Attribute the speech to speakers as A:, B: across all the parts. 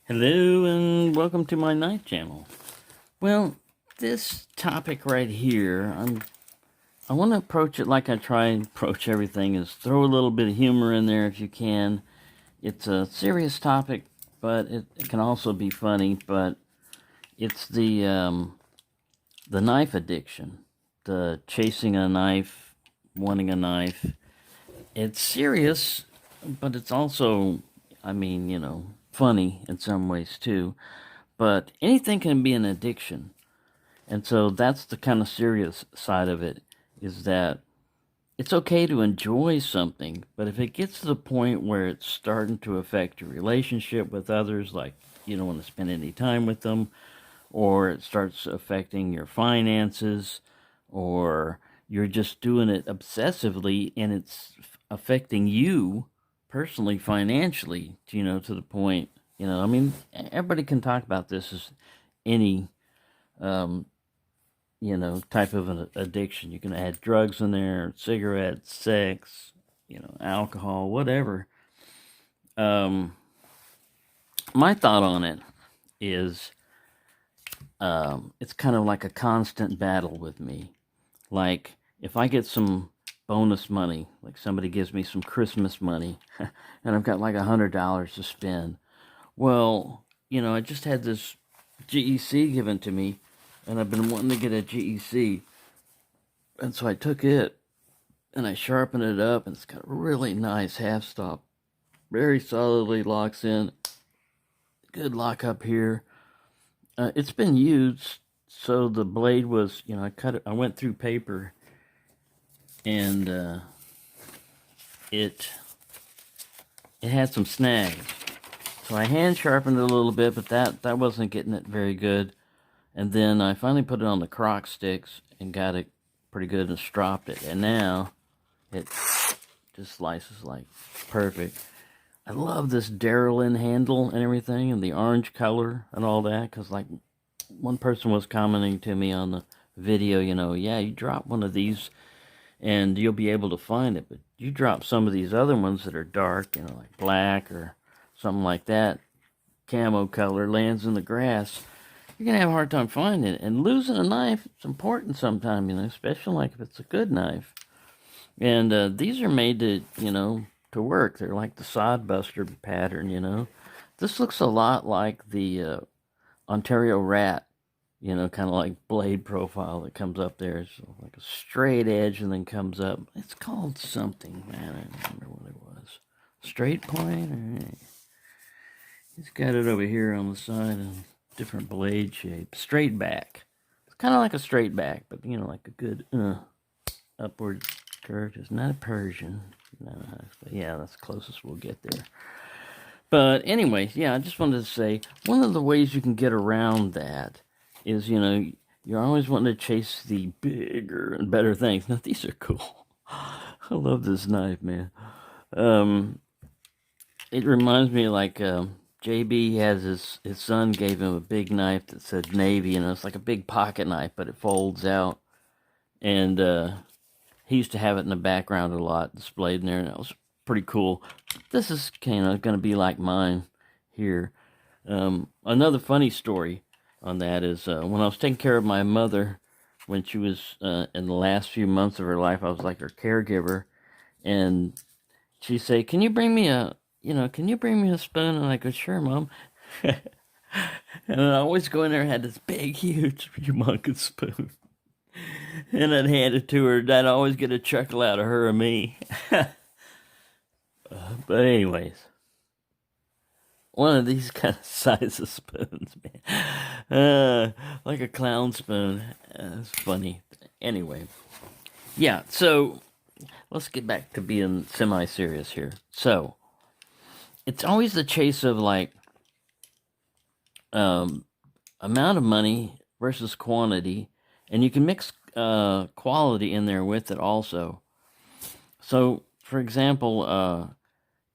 A: Hello and welcome to my knife channel. Well, this topic right here, I want to approach it like I try and approach everything, is throw a little bit of humor in there if you can. It's a serious topic, but it can also be funny. But it's the knife addiction, the chasing a knife, wanting a knife. It's serious, but it's also, funny in some ways too. But anything can be an addiction. And so that's the kind of serious side of it, is that it's okay to enjoy something, but if it gets to the point where it's starting to affect your relationship with others, like you don't want to spend any time with them, or it starts affecting your finances, or you're just doing it obsessively and it's affecting you personally, financially, to the point, everybody can talk about this as any, um, type of an addiction. You can add drugs in there, cigarettes, sex, alcohol, whatever. Um, my thought on it is it's kind of like a constant battle with me. Like, if I get some bonus money, like somebody gives me some Christmas money, and I've got like $100 to spend, well, I just had this GEC given to me, and I've been wanting to get a GEC. And so I took it, and I sharpened it up, and it's got a really nice half stop. Very solidly locks in. Good lock up here. It's been used, so the blade was, I cut it. I went through paper, and it had some snags. So I hand sharpened it a little bit, but that wasn't getting it very good. And then I finally put it on the crock sticks and got it pretty good and stropped it. And now it just slices like perfect. I love this Darylin handle and everything, and the orange color and all that, because like one person was commenting to me on the video, yeah, you drop one of these and you'll be able to find it, but you drop some of these other ones that are dark, like black or something like that, camo color, lands in the grass, you're going to have a hard time finding it. And losing a knife, it's important sometimes, especially like if it's a good knife. And these are made to, to work. They're like the sodbuster pattern. This looks a lot like the Ontario Rat, kind of like blade profile that comes up there. It's like a straight edge and then comes up. It's called something, man. I don't remember what it was. Straight point? Or... He's got it over here on the side of different blade shape. Straight back. It's kind of like a straight back, but, like a good upward curve. It's not a Persian. No, but yeah, that's the closest we'll get there. But anyway, yeah, I just wanted to say, one of the ways you can get around that is, you're always wanting to chase the bigger and better things. Now, these are cool. I love this knife, man. It reminds me like JB has his son gave him a big knife that said Navy, it's like a big pocket knife, but it folds out. And he used to have it in the background a lot, displayed in there, and that was pretty cool. This is kind of going to be like mine here. Another funny story on that is when I was taking care of my mother when she was in the last few months of her life, I was like her caregiver, and she'd say, "Can you bring me a spoon?" And I go, "Sure, Mom." And I always go in there and had this big, huge, humongous spoon. And I'd hand it to her, and I'd always get a chuckle out of her and me. But anyways, one of these kind of size of spoons, man. Like a clown spoon. It's funny. Anyway, yeah, so let's get back to being semi-serious here. So, it's always the chase of like amount of money versus quantity, and you can mix quality in there with it also. So, for example,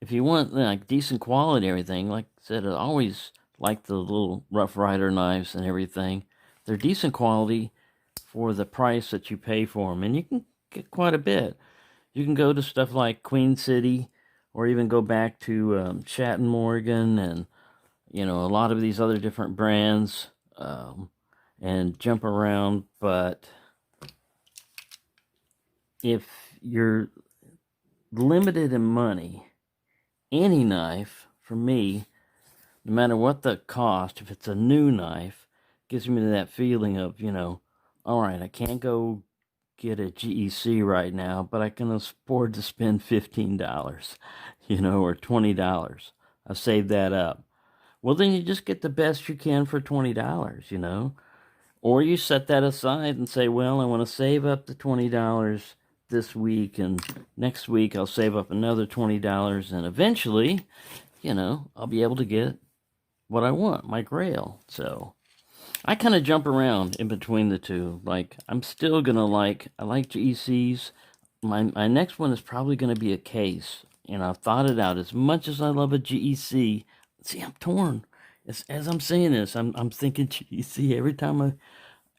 A: if you want like decent quality, everything, like I said, I always like the little Rough Rider knives and everything. They're decent quality for the price that you pay for them, and you can get quite a bit. You can go to stuff like Queen City, or even go back to Shatton Morgan and you know, a lot of these other different brands, and jump around. But if you're limited in money, any knife, for me, no matter what the cost, if it's a new knife, gives me that feeling of, you know, all right, I can't go get a GEC right now, but I can afford to spend $15, you know, or $20. I saved that up. Well, then you just get the best you can for $20, you know, or you set that aside and say, well, I want to save up the $20 this week, and next week I'll save up another $20, and eventually, you know, I'll be able to get what I want, my Grail. So I kind of jump around in between the two. Like, I'm still gonna I like GECs. My next one is probably gonna be a case, and I've thought it out. As much as I love a GEC, see, I'm torn. As I'm saying this, I'm thinking GEC every time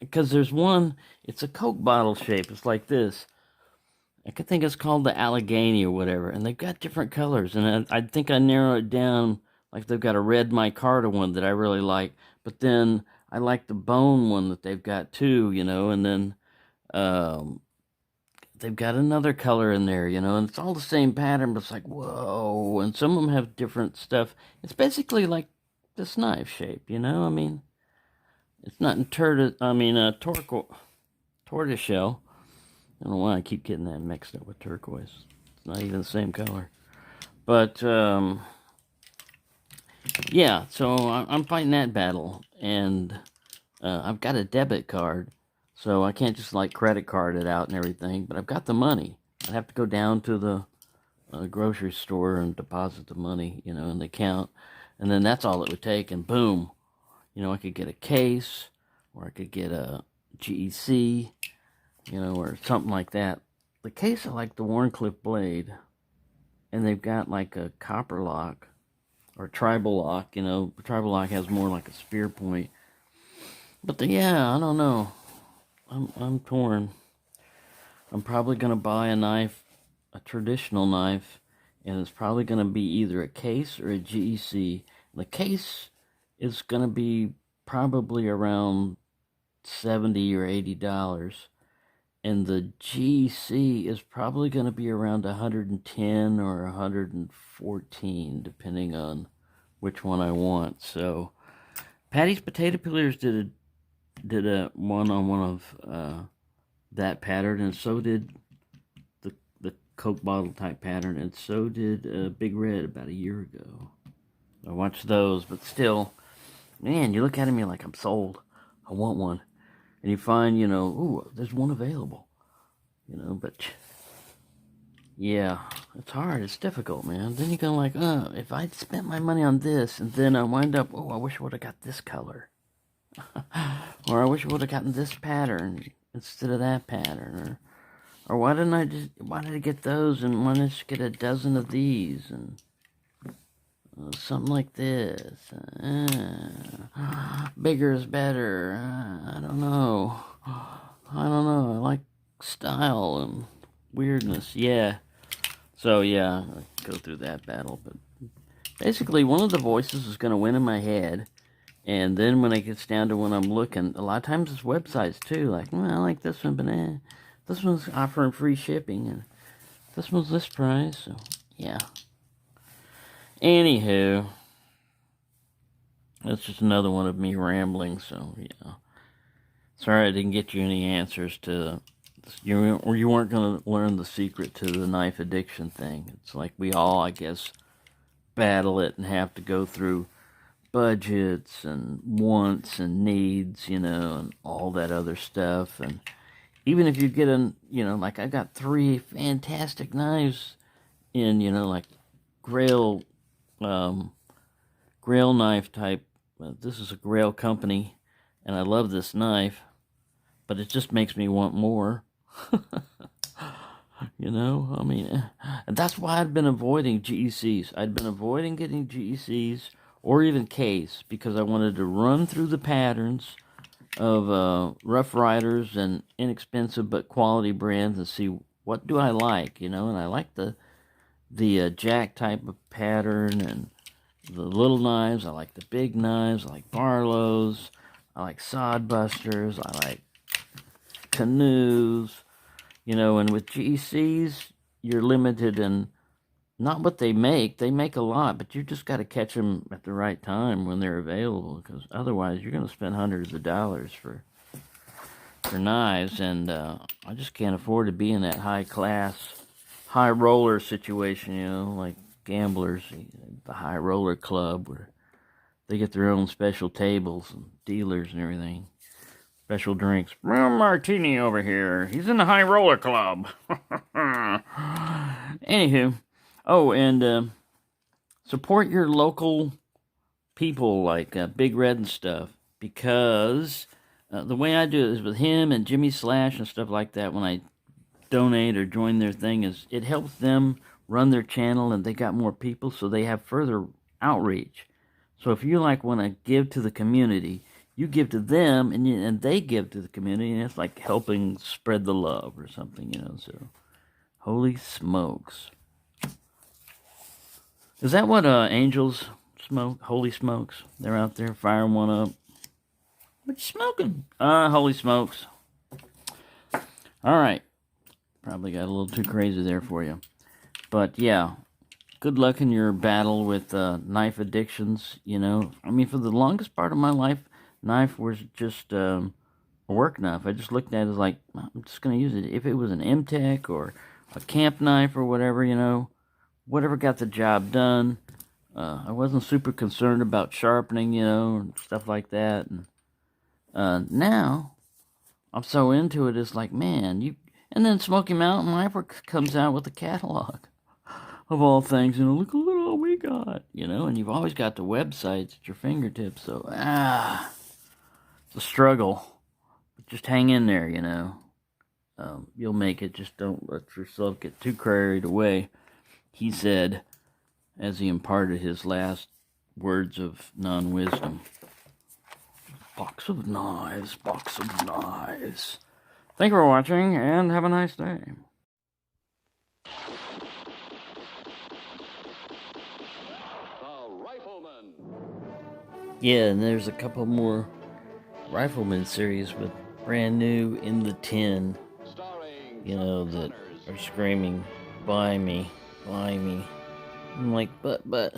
A: because there's one. It's a Coke bottle shape. It's like this. I could think it's called the Allegheny or whatever, and they've got different colors. And I think I narrow it down. Like, they've got a red micarta one that I really like, but then I like the bone one that they've got too, you know, and then they've got another color in there, you know, and it's all the same pattern, but it's like, whoa, and some of them have different stuff. It's basically like this knife shape, you know, I mean, it's not tortoise shell. I don't know why I keep getting that mixed up with turquoise. It's not even the same color. But, yeah, so I'm fighting that battle, and I've got a debit card, so I can't just like credit card it out and everything, but I've got the money. I'd have to go down to the grocery store and deposit the money, you know, in the account, and then that's all it would take, and boom, you know, I could get a case, or I could get a GEC, you know, or something like that. The case, I like the Wharncliffe blade, and they've got like a copper lock, or tribal lock, you know. Tribal lock has more like a spear point. But yeah, I don't know. I'm torn. I'm probably gonna buy a knife, a traditional knife, and it's probably gonna be either a case or a GEC. The case is gonna be probably around $70 or $80, and the GEC is probably gonna be around 110 or 114, depending on which one I want. So, Patty's Potato Peelers did a one on one of that pattern, and so did the Coke bottle type pattern, and so did Big Red about a year ago. I watched those, but still, man, you look at me like I'm sold. I want one, and you find, you know, ooh, there's one available, you know, but yeah, it's hard. It's difficult, man. Then you go like, if I'd spent my money on this, and then I wind up, oh, I wish I would have got this color. Or I wish I would have gotten this pattern instead of that pattern. Or why did I get those, and why didn't I just get a dozen of these, and something like this. Bigger is better. I don't know. I like style and weirdness. Yeah. So yeah, I go through that battle. But basically, one of the voices is going to win in my head. And then when it gets down to when I'm looking, a lot of times it's websites too. Like, well, I like this one, but this one's offering free shipping, and this one's this price. So, yeah. Anywho, that's just another one of me rambling. So, yeah. Sorry I didn't get you any answers to you weren't going to learn the secret to the knife addiction thing. It's like we all, I guess, battle it and have to go through budgets and wants and needs, you know, and all that other stuff. And even if you get you know, like I got 3 fantastic knives in, you know, like Grail knife type. This is a Grail company, and I love this knife, but it just makes me want more. You know, I mean, and that's why I'd been avoiding GECs. I'd been avoiding getting GECs or even case, because I wanted to run through the patterns of Rough Riders and inexpensive but quality brands and see what do I like, you know. And I like the Jack type of pattern, and the little knives. I like the big knives. I like Barlow's. I like Sodbusters. I like canoes. You know, and with GCs, you're limited in not what they make. They make a lot, but you just got to catch them at the right time when they're available, because otherwise you're going to spend hundreds of dollars for knives, and I just can't afford to be in that high class, high roller situation, you know, like gamblers, the high roller club, where they get their own special tables and dealers and everything. Special drinks. Martini over here. He's in the high roller club. Anywho, oh, and support your local people like Big Red and stuff, because the way I do it is with him and Jimmy Slash and stuff like that. When I donate or join their thing, is it helps them run their channel, and they got more people, so they have further outreach. So if you like want to give to the community, you give to them, and they give to the community, and it's like helping spread the love or something, you know. So, holy smokes! Is that what angels smoke? Holy smokes! They're out there firing one up. What you smoking? Holy smokes! All right, probably got a little too crazy there for you, but yeah. Good luck in your battle with knife addictions. You know, I mean, for the longest part of my life, knife was just a work knife. I just looked at it as like, I'm just going to use it. If it was an M-Tech or a camp knife or whatever, you know, whatever got the job done. I wasn't super concerned about sharpening, you know, and stuff like that. And now I'm so into it, it's like, man, you. And then Smoky Mountain Knife comes out with a catalog of all things, you know, look at all we got, you know, and you've always got the websites at your fingertips, so, it's a struggle, but just hang in there, you know, you'll make it. Just don't let yourself get too carried away, he said, as he imparted his last words of non-wisdom. Box of knives, box of knives. Thank you for watching, and have a nice day. Yeah, and there's a couple more Rifleman series with brand new in the tin, you know, that are screaming, buy me, buy me. I'm like, but,